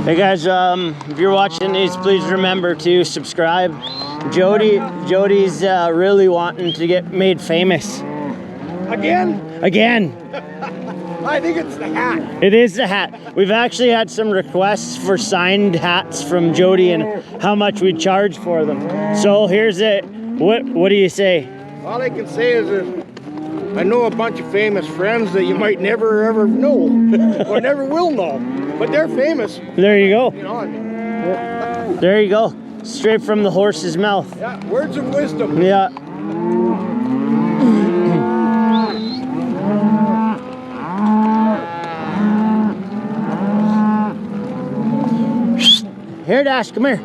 Hey guys, if you're watching these, please remember to subscribe. Jody's really wanting to get made famous. Again? Again. I think it's the hat. It is the hat. We've actually had some requests for signed hats from Jody and how much we charge for them. So here's it. What do you say? All I can say is that I know a bunch of famous friends that you might never ever know or never will know, but they're famous. There you go. You know. There you go. Straight from the horse's mouth. Yeah, words of wisdom. Yeah. Here, Dash, come here.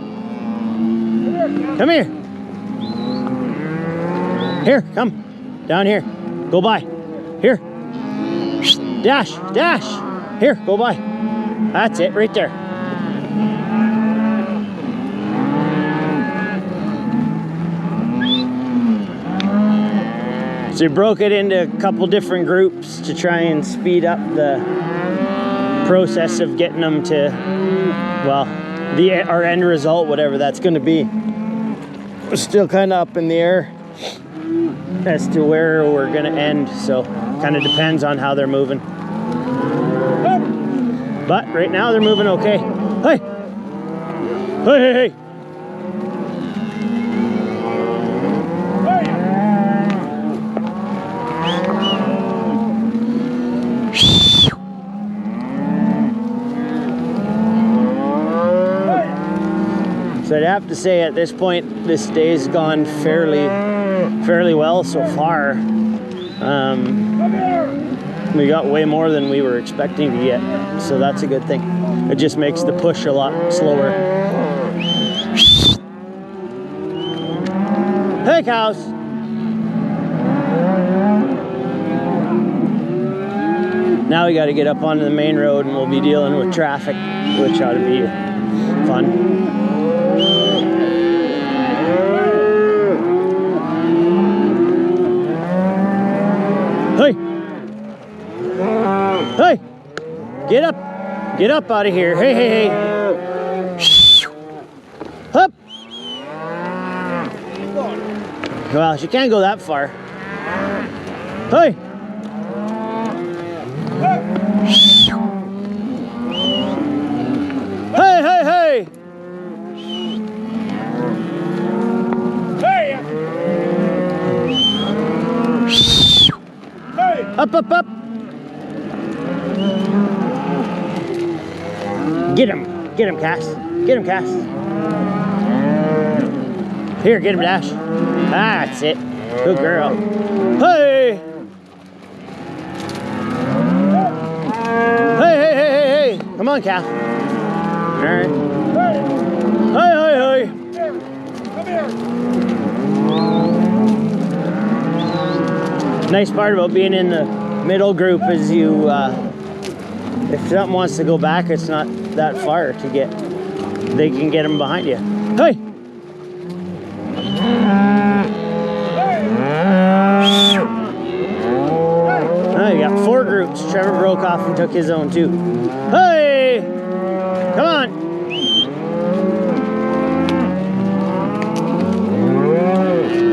Come here. Here, come. Down here. Go by. Here. Dash, Dash. Here, go by. That's it, right there. So we broke it into a couple different groups to try and speed up the process of getting them to, well, our end result, whatever that's going to be. We're still kind of up in the air as to where we're going to end, so kind of depends on how they're moving. But right now they're moving okay. Hey! Hey, hey, hey! So I'd have to say at this point, this day's gone fairly well so far. We got way more than we were expecting to get, so that's a good thing. It just makes the push a lot slower. Hey, cows! Now we got to get up onto the main road and we'll be dealing with traffic, which ought to be fun. Hey! Hey! Get up out of here. Hey, hey, hey. Up! Well, she can't go that far. Hey! Hey, hey, hey! Hey! Hey! Up, up, up! Get him, Cass. Get him, Cass. Here, get him, Dash. That's it. Good girl. Hey! Hey, hey, hey, hey, hey! Come on, Cass. All right. Hey, hey, hey! Come here! Nice part about being in the middle group is you, if something wants to go back, it's not that far to get. They can get them behind you. Hey! Oh, you got 4 groups. Trevor broke off and took his own too. Hey! Come on!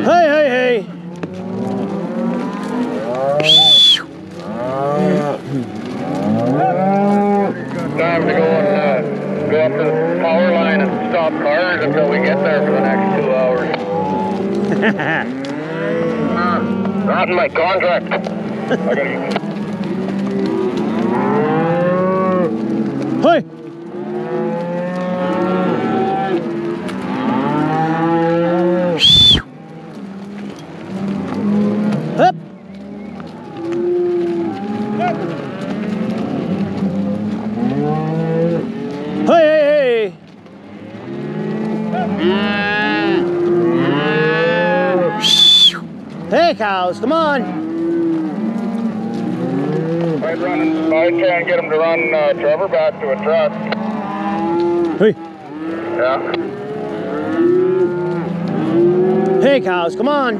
Hey, hey, hey! Time to go up to the power line and stop cars until we get there for the next 2 hours. Not in my contract. Hey! Up! Hey, hey, hey! Hey, cows, come on! I can't get him to run Trevor back to a truck. Hey! Yeah. Hey, cows, come on!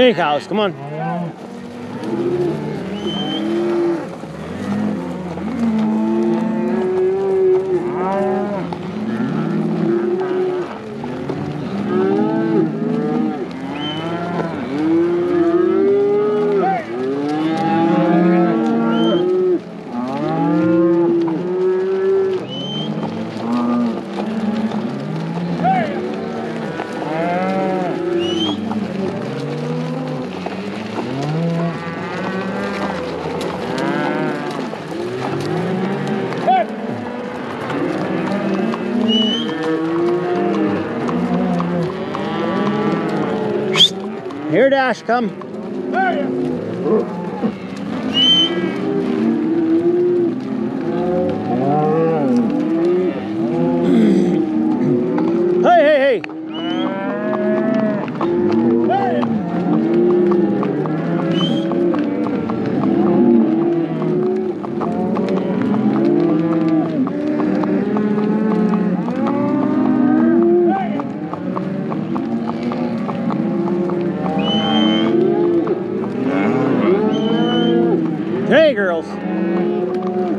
Hey, cows, come on. Here, Dash, come. Hey, hey, hey. Hey, girls.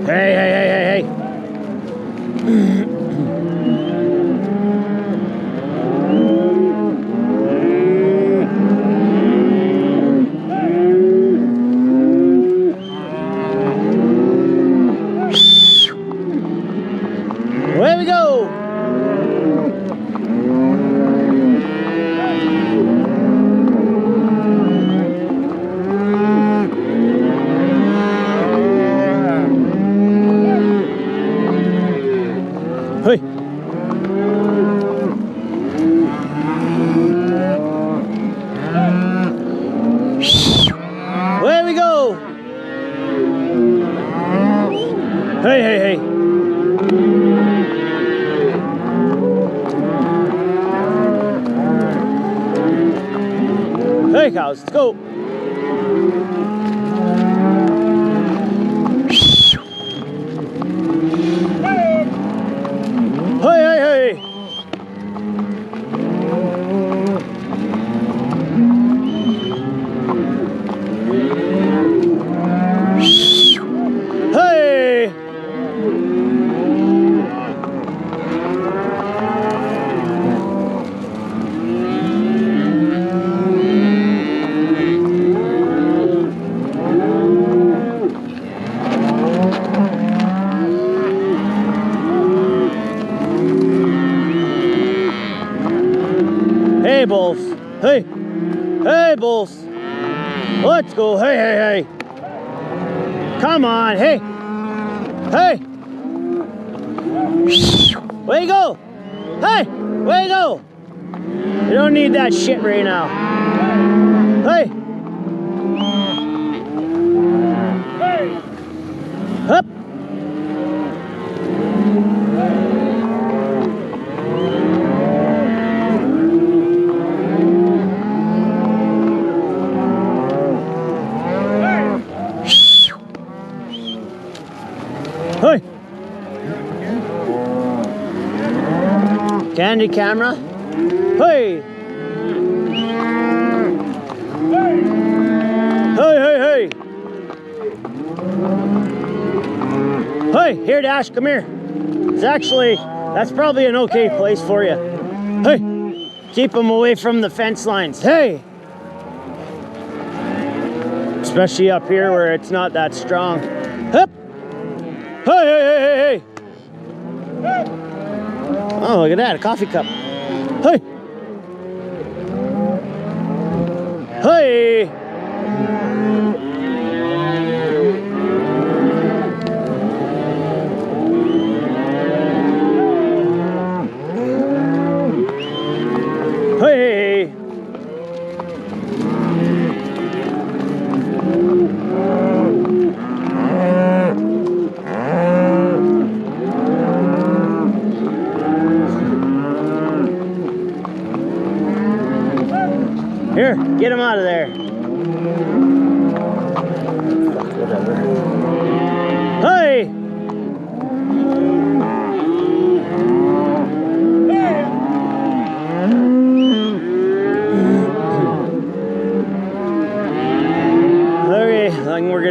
Hey, hey, hey, hey, hey. Away we go. Hey. Away we go. Hey, hey, hey. Hey, cows, let's go. Hey, hey, hey. Hey. Hey, bulls. Hey. Hey, bulls. Let's go. Hey, hey, hey. Come on. Hey. Hey. Way to go. Hey. Way to go. You don't need that shit right now. Hey. Up. Hey! Candy camera. Hey! Hey, hey, hey! Hey, here, Dash, come here. It's actually, that's probably an okay place for you. Hey! Keep them away from the fence lines. Hey! Especially up here where it's not that strong. Hup! Hey, hey, hey, hey, hey! Oh, look at that, a coffee cup. Hey! Hey! Hey! Here, get him out of there. Whatever. Hey!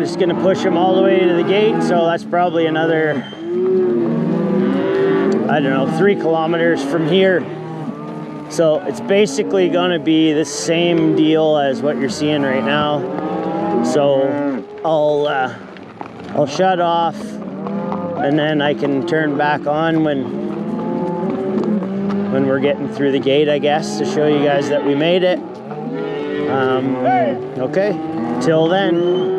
just gonna push them all the way to the gate, so that's probably another, I don't know, 3 kilometers from here. So it's basically gonna be the same deal as what you're seeing right now. So I'll shut off, and then I can turn back on when we're getting through the gate, I guess, to show you guys that we made it. Okay, till then.